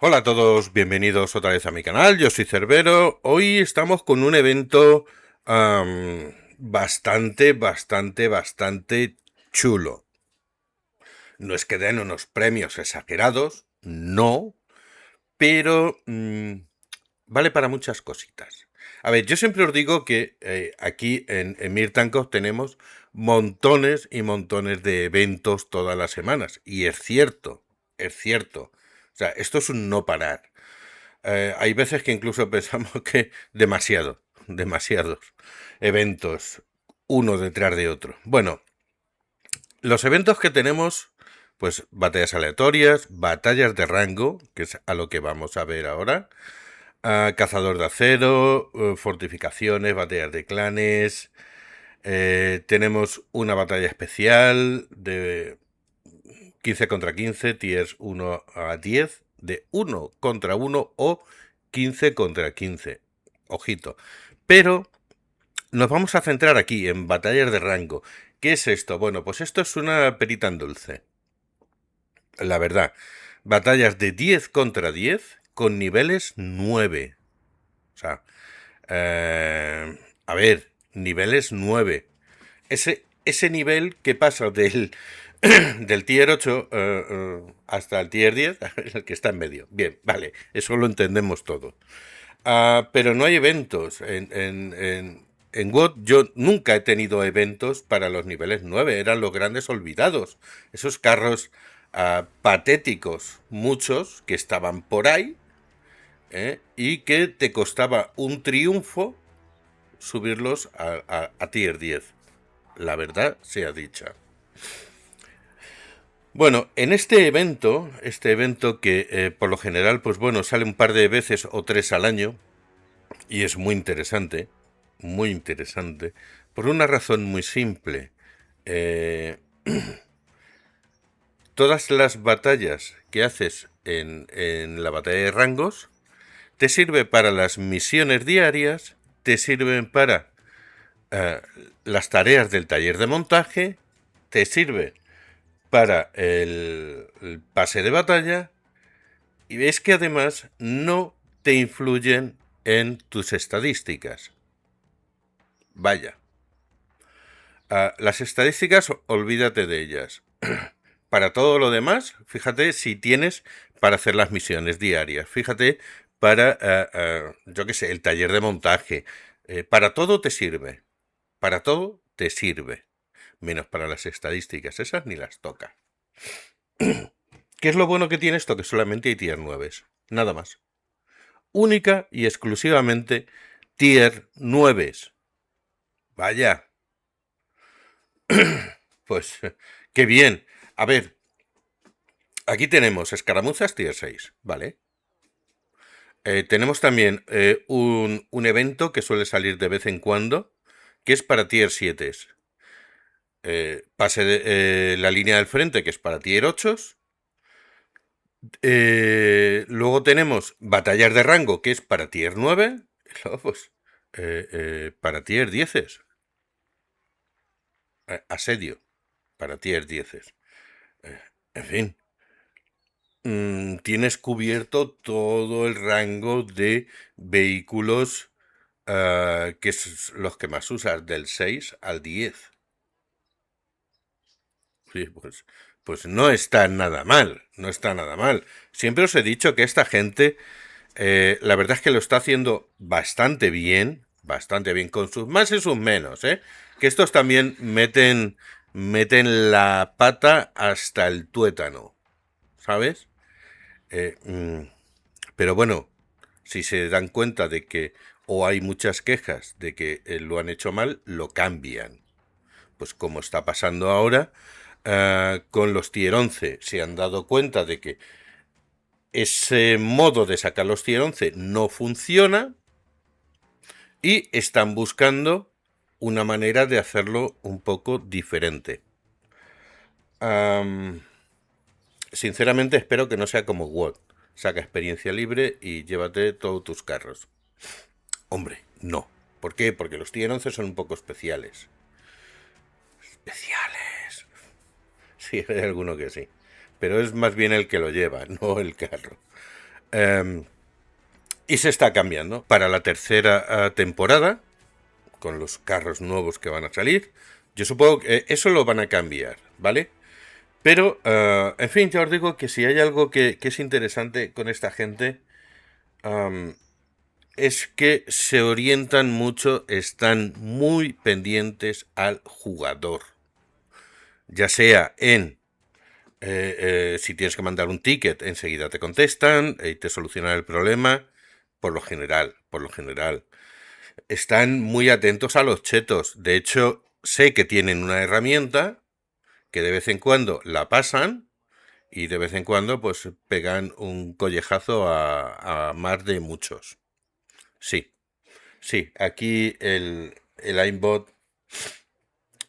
Hola a todos, bienvenidos otra vez a mi canal, yo soy Cerbero. Hoy estamos con un evento bastante chulo. No es que den unos premios exagerados, no, pero vale para muchas cositas. A ver, yo siempre os digo que aquí en Mirtanco tenemos montones y montones de eventos todas las semanas. Y es cierto, es cierto. O sea, esto es un no parar. Hay veces que incluso pensamos que demasiados eventos, uno detrás de otro. Bueno, los eventos que tenemos, pues batallas aleatorias, batallas de rango, que es a lo que vamos a ver ahora, cazador de acero, fortificaciones, batallas de clanes, tenemos una batalla especial de 15 contra 15, tiers 1 a 10, de 1 contra 1 o 15 contra 15. Ojito. Pero nos vamos a centrar aquí en batallas de rango. ¿Qué es esto? Bueno, pues esto es una perita en dulce. La verdad. Batallas de 10 contra 10 con niveles 9. O sea, a ver, niveles 9. Ese nivel que pasa del tier 8 hasta el tier 10, el que está en medio. Bien, vale, eso lo entendemos todo. Pero no hay eventos. En WoD yo nunca he tenido eventos para los niveles 9. Eran los grandes olvidados. Esos carros patéticos, muchos, que estaban por ahí, y que te costaba un triunfo subirlos a tier 10. La verdad sea dicha. Bueno, en este evento que por lo general, pues bueno, sale un par de veces o tres al año, y es muy interesante, por una razón muy simple. Eh, Todas las batallas que haces en la batalla de rangos te sirve para las misiones diarias, te sirven para eh, las tareas del taller de montaje, te sirve para el pase de batalla, y es que además no te influyen en tus estadísticas. Vaya. Las estadísticas, olvídate de ellas. Para todo lo demás, fíjate si tienes para hacer las misiones diarias. Fíjate para, yo qué sé, el taller de montaje. Para todo te sirve. Para todo te sirve. Menos para las estadísticas. Esas ni las toca. ¿Qué es lo bueno que tiene esto? Que solamente hay tier 9. Nada más. Única y exclusivamente tier 9. Vaya. Pues qué bien. A ver, aquí tenemos escaramuzas tier 6, ¿vale? Tenemos también un evento que suele salir de vez en cuando, que es para tier 7. Pase de, la línea del frente, que es para tier 8. Luego tenemos batallas de rango, que es para tier 9. Y luego, pues, para tier 10. Asedio, para tier 10. En fin, tienes cubierto todo el rango de vehículos que es los que más usas, del 6 al 10. Sí, pues no está nada mal, no está nada mal. Siempre os he dicho que esta gente, la verdad es que lo está haciendo bastante bien, con sus más y sus menos, ¿eh? Que estos también meten la pata hasta el tuétano, ¿sabes? Eh, mm, pero bueno, si se dan cuenta de que, o hay muchas quejas de que lo han hecho mal, lo cambian. Pues como está pasando ahora, con los tier 11 se han dado cuenta de que ese modo de sacar los tier 11 no funciona y están buscando una manera de hacerlo un poco diferente. Sinceramente espero que no sea como WOD. Saca experiencia libre y llévate todos tus carros. Hombre, no. ¿Por qué? Porque los tier 11 son un poco especiales. Especiales. Sí, hay alguno que sí. Pero es más bien el que lo lleva, no el carro. Em, y se está cambiando para la tercera temporada, con los carros nuevos que van a salir. Yo supongo que eso lo van a cambiar, ¿vale? Pero, en fin, ya os digo que si hay algo que es interesante con esta gente, am, es que se orientan mucho, están muy pendientes al jugador. Ya sea en si tienes que mandar un ticket, enseguida te contestan y te solucionan el problema. Por lo general. Están muy atentos a los chetos. De hecho, sé que tienen una herramienta que de vez en cuando la pasan y de vez en cuando pues pegan un collejazo a más de muchos. Sí, sí, aquí el aimbot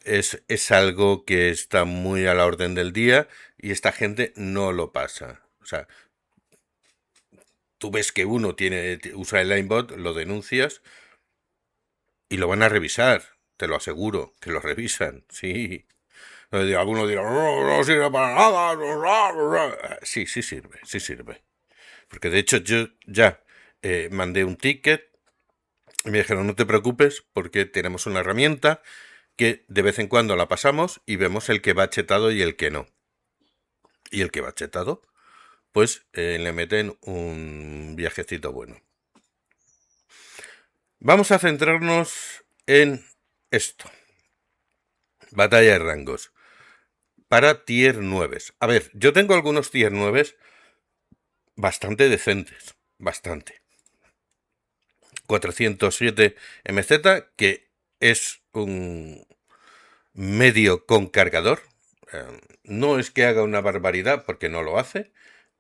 es algo que está muy a la orden del día y esta gente no lo pasa. O sea, tú ves que uno usa el aimbot, lo denuncias y lo van a revisar. Te lo aseguro, que lo revisan, sí. Algunos dirán, no, no sirve para nada. Sí, sí sirve, sí sirve. Porque de hecho yo ya mandé un ticket y me dijeron, no te preocupes porque tenemos una herramienta que de vez en cuando la pasamos y vemos el que va chetado y el que no. Y el que va chetado, pues le meten un viajecito bueno. Vamos a centrarnos en esto. Batalla de rangos. Para tier 9. A ver, yo tengo algunos tier 9 bastante decentes. Bastante. 407 MZ, que es un medio con cargador. No es que haga una barbaridad, porque no lo hace,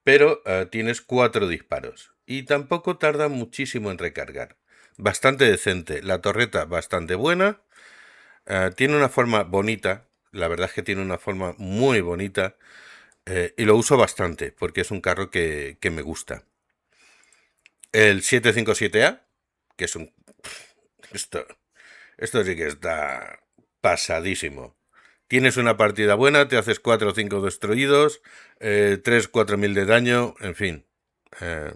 pero tienes 4 disparos. Y tampoco tarda muchísimo en recargar. Bastante decente. La torreta bastante buena. Tiene una forma bonita. La verdad es que tiene una forma muy bonita. Y lo uso bastante, porque es un carro que me gusta. El 757A, que es un... Esto, esto sí que está pasadísimo. Tienes una partida buena, te haces 4 o 5 destruidos, 3-4 mil de daño, en fin. eh,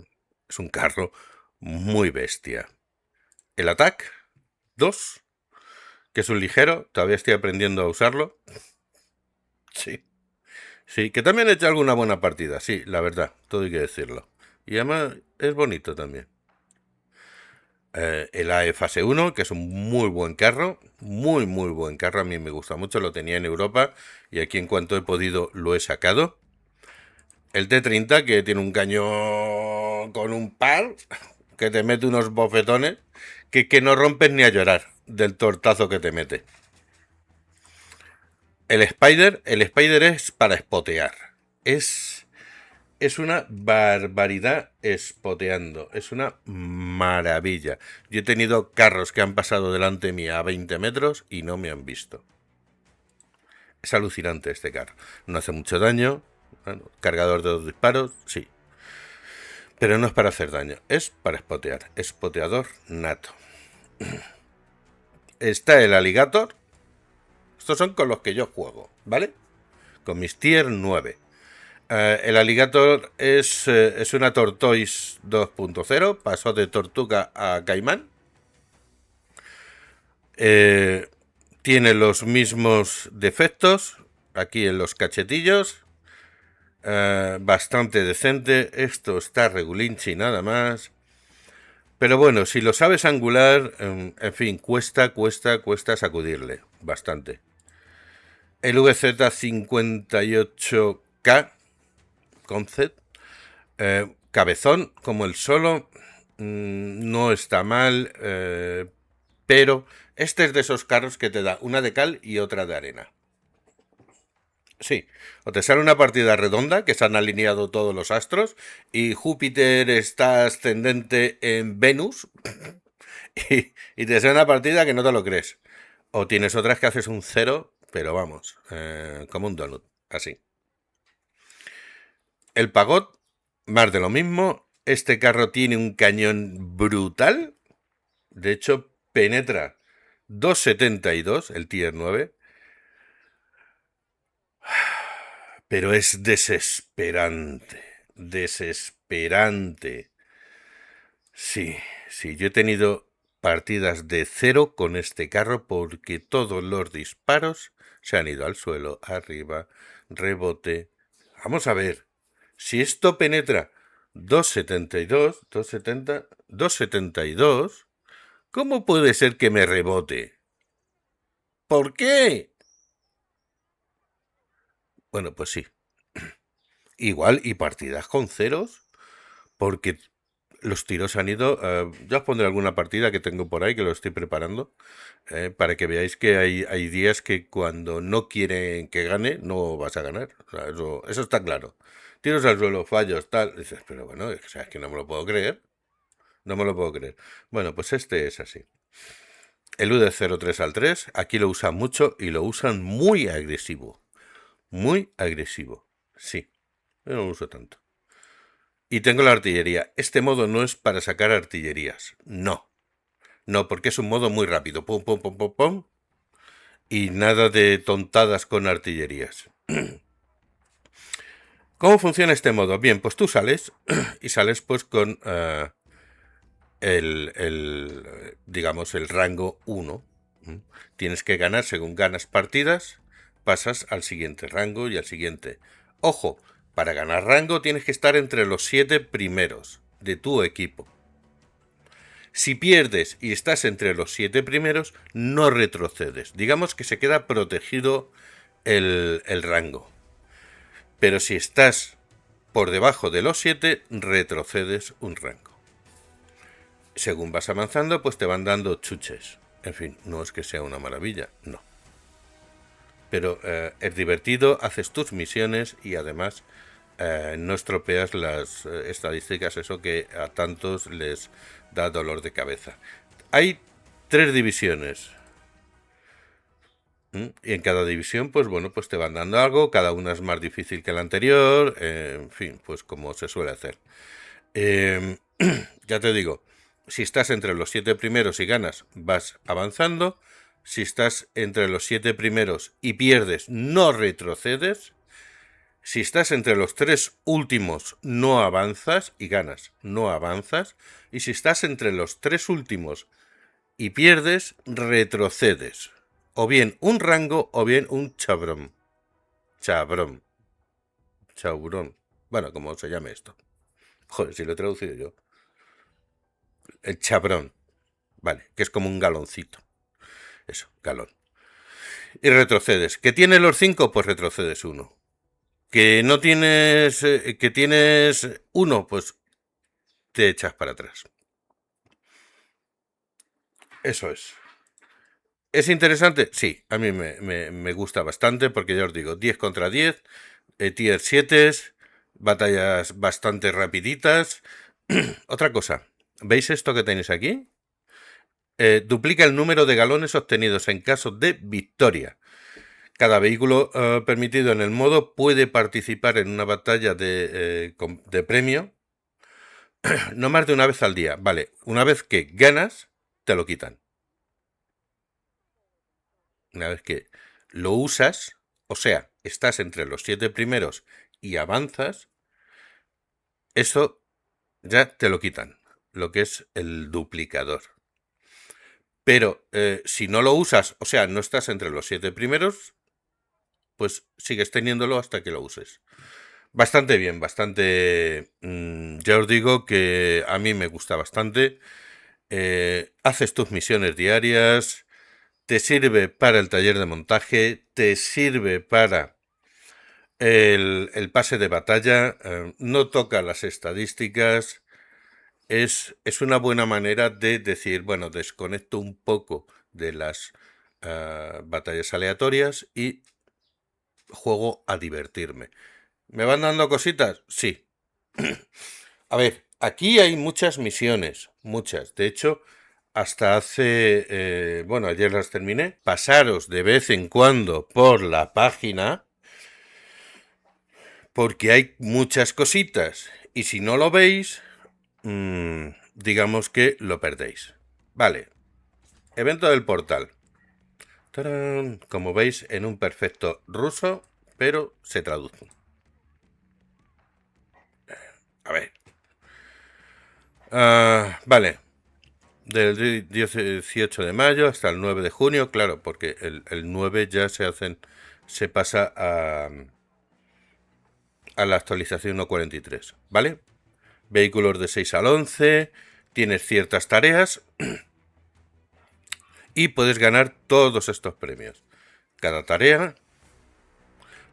es un carro muy bestia. El Attack 2, que es un ligero, todavía estoy aprendiendo a usarlo. Sí, sí, que también he hecho alguna buena partida, sí, la verdad, todo hay que decirlo. Y además es bonito también. El AE Fase 1, que es un muy buen carro, muy muy buen carro, a mí me gusta mucho, lo tenía en Europa y aquí en cuanto he podido lo he sacado. El T30, que tiene un cañón con un par, que te mete unos bofetones, que no rompes ni a llorar del tortazo que te mete. El Spider es para spotear. Es una barbaridad spoteando. Es una maravilla. Yo he tenido carros que han pasado delante mía a 20 metros y no me han visto. Es alucinante este carro. No hace mucho daño. Bueno, cargador de 2 disparos, sí. Pero no es para hacer daño. Es para spotear. Spoteador nato. Está el Alligator. Estos son con los que yo juego, ¿vale? Con mis tier 9. El Alligator es una Tortoise 2.0, pasó de tortuga a caimán. Tiene los mismos defectos aquí en los cachetillos. Bastante decente. Esto está regulinchi nada más. Pero bueno, si lo sabes angular, en fin, cuesta sacudirle. Bastante. El VZ58K Concept. Cabezón, como el solo, no está mal, pero este es de esos carros que te da una de cal y otra de arena. Sí, o te sale una partida redonda que se han alineado todos los astros y Júpiter está ascendente en Venus y te sale una partida que no te lo crees. O tienes otras que haces un cero, pero vamos, como un donut, así. El Pagod, más de lo mismo. Este carro tiene un cañón brutal. De hecho, penetra 2,72, el Tier 9. Pero es desesperante. desesperante. Sí, sí, yo he tenido partidas de cero con este carro porque todos los disparos se han ido al suelo, arriba, rebote. Vamos a ver, si esto penetra 2,72, 2,70, 2,72, ¿cómo puede ser que me rebote? ¿Por qué? Bueno, pues sí, igual y partidas con ceros, porque los tiros han ido. Ya os pondré alguna partida que tengo por ahí que lo estoy preparando, para que veáis que hay días que cuando no quieren que gane, no vas a ganar. O sea, eso está claro. Tiros al suelo, fallos, tal. Dices, pero bueno, es que no me lo puedo creer. No me lo puedo creer. Bueno, pues este es así. El U de 0,3 al 3, aquí lo usan mucho y lo usan muy agresivo. Muy agresivo. Sí, yo no lo uso tanto. Y tengo la artillería. Este modo no es para sacar artillerías. No. No, porque es un modo muy rápido. Pum, pum, pum, pum, pum. Y nada de tontadas con artillerías. ¿Cómo funciona este modo? Bien, pues tú sales y sales pues con digamos, el rango 1. Tienes que ganar según ganas partidas, pasas al siguiente rango y al siguiente. Ojo, para ganar rango tienes que estar entre los 7 primeros de tu equipo. Si pierdes y estás entre los 7 primeros, no retrocedes. Digamos que se queda protegido el rango. Pero si estás por debajo de los 7, retrocedes un rango. Según vas avanzando, pues te van dando chuches. En fin, no es que sea una maravilla, no. Pero es divertido, haces tus misiones y además no estropeas las estadísticas, eso que a tantos les da dolor de cabeza. Hay 3 divisiones. Y en cada división, pues bueno, pues te van dando algo, cada una es más difícil que la anterior, en fin, pues como se suele hacer. Eh, ya te digo, si estás entre los 7 primeros y ganas, vas avanzando. Si estás entre los 7 primeros y pierdes, no retrocedes. Si estás entre los 3 últimos, no avanzas y ganas, no avanzas. Y si estás entre los 3 últimos y pierdes, retrocedes. O bien un rango o bien un chabrón. Chabrón. Chaurón. Bueno, como se llame esto. Joder, si lo he traducido yo. El chabrón. Vale, que es como un galoncito. Eso, galón. Y retrocedes. ¿Que tiene los 5? Pues retrocedes uno. ¿Que no tienes... que tienes uno? Pues te echas para atrás. Eso es. ¿Es interesante? Sí, a mí me gusta bastante porque ya os digo, 10 contra 10, tier 7, batallas bastante rapiditas. Otra cosa, ¿veis esto que tenéis aquí? Duplica el número de galones obtenidos en caso de victoria. Cada vehículo permitido en el modo puede participar en una batalla de premio no más de una vez al día. Vale, una vez que ganas, te lo quitan. Una vez que lo usas, o sea, estás entre los 7 primeros y avanzas, eso ya te lo quitan, lo que es el duplicador. Pero si no lo usas, o sea, no estás entre los 7 primeros, pues sigues teniéndolo hasta que lo uses. Bastante bien, bastante... ya os digo que a mí me gusta bastante. Haces tus misiones diarias, te sirve para el taller de montaje, te sirve para el pase de batalla, no toca las estadísticas, es una buena manera de decir, bueno, desconecto un poco de las batallas aleatorias y juego a divertirme. ¿Me van dando cositas? Sí. A ver, aquí hay muchas misiones, muchas. De hecho, hasta hace, bueno, ayer las terminé. Pasaros de vez en cuando por la página porque hay muchas cositas. Y si no lo veis, digamos que lo perdéis. Vale, evento del portal. ¡Tarán! Como veis, en un perfecto ruso, pero se traduce. A ver. Vale, del 18 de mayo hasta el 9 de junio, claro, porque el 9 ya se pasa a la actualización 1.43, ¿vale? Vehículos de 6 al 11, tienes ciertas tareas y puedes ganar todos estos premios. Cada tarea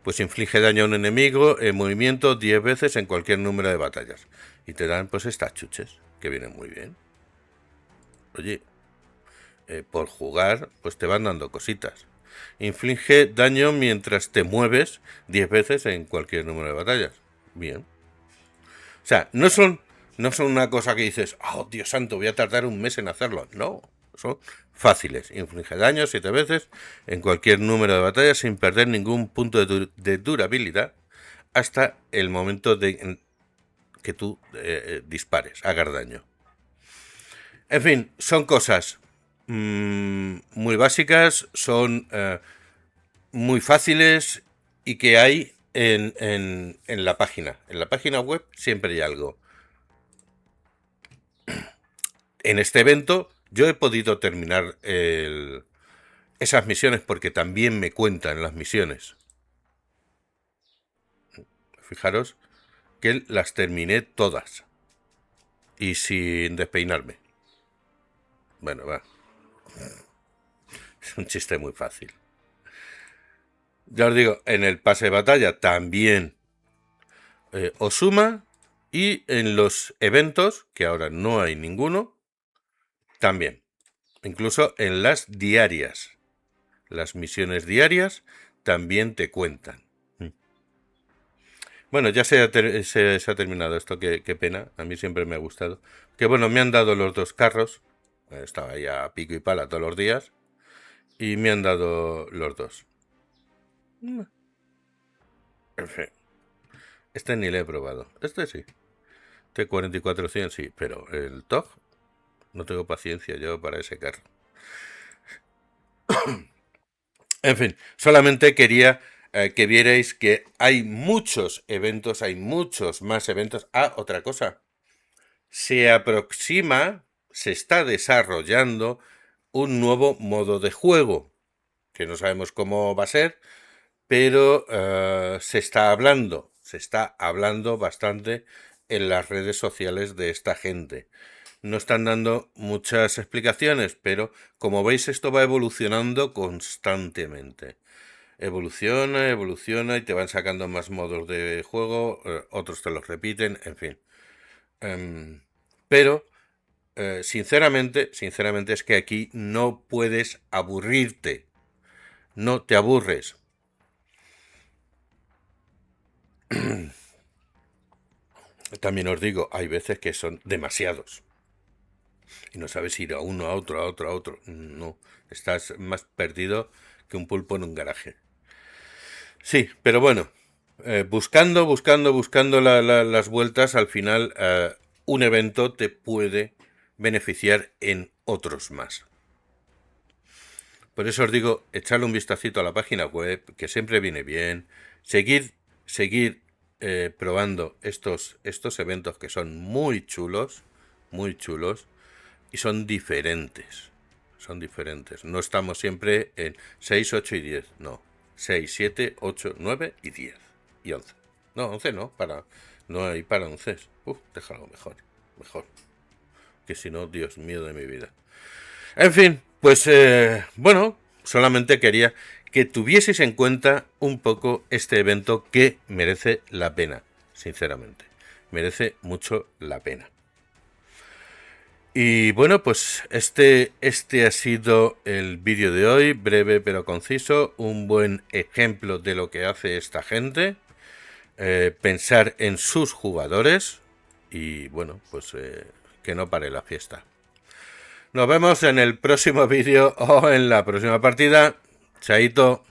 pues inflige daño a un enemigo en movimiento 10 veces en cualquier número de batallas. Y te dan pues estas chuches, que vienen muy bien. Oye, por jugar, pues te van dando cositas. Inflige daño mientras te mueves 10 veces en cualquier número de batallas. Bien. O sea, no son una cosa que dices, oh Dios santo, voy a tardar un mes en hacerlo. No, son fáciles. Inflige daño 7 veces en cualquier número de batallas sin perder ningún punto de durabilidad hasta el momento de que tú dispares, hagas daño. En fin, son cosas muy básicas, son muy fáciles y que hay en la página. En la página web siempre hay algo. En este evento yo he podido terminar esas misiones porque también me cuentan las misiones. Fijaros que las terminé todas y sin despeinarme. Bueno, va. Es un chiste muy fácil. Ya os digo, en el pase de batalla también os suma y en los eventos, que ahora no hay ninguno, también. Incluso en las diarias. Las misiones diarias también te cuentan. Bueno, ya se ha terminado esto, qué pena. A mí siempre me ha gustado. Que bueno, me han dado los dos carros. Estaba ahí a pico y pala todos los días. Y me han dado los dos. En fin. Este ni le he probado. Este sí. T4400 sí. Pero el TOG no tengo paciencia yo para ese carro. En fin, solamente quería que vierais que hay muchos eventos, hay muchos más eventos. Otra cosa. Se aproxima, se está desarrollando un nuevo modo de juego, que no sabemos cómo va a ser, pero se está hablando bastante en las redes sociales de esta gente. No están dando muchas explicaciones, pero como veis esto va evolucionando constantemente. Evoluciona y te van sacando más modos de juego, otros te los repiten, en fin. Pero sinceramente es que aquí no puedes aburrirte. No te aburres. También os digo, hay veces que son demasiados. Y no sabes ir a uno, a otro, a otro, a otro. No, estás más perdido que un pulpo en un garaje. Sí, pero bueno, buscando las vueltas, al final un evento te puede beneficiar en otros más. Por eso os digo, echarle un vistacito a la página web, que siempre viene bien. Seguir probando estos eventos que son muy chulos, y son diferentes. Son diferentes. No estamos siempre en 6, 8 y 10, no. 6, 7, 8, 9 y 10. Y 11. No, 11 no, no hay para 11. Déjalo mejor. Que si no, Dios mío de mi vida. En fin, pues bueno, solamente quería que tuvieseis en cuenta un poco este evento que merece la pena, sinceramente. Merece mucho la pena. Y bueno, pues este ha sido el vídeo de hoy, breve pero conciso, un buen ejemplo de lo que hace esta gente, pensar en sus jugadores y bueno, pues que no pare la fiesta. Nos vemos en el próximo vídeo o en la próxima partida. Chaito.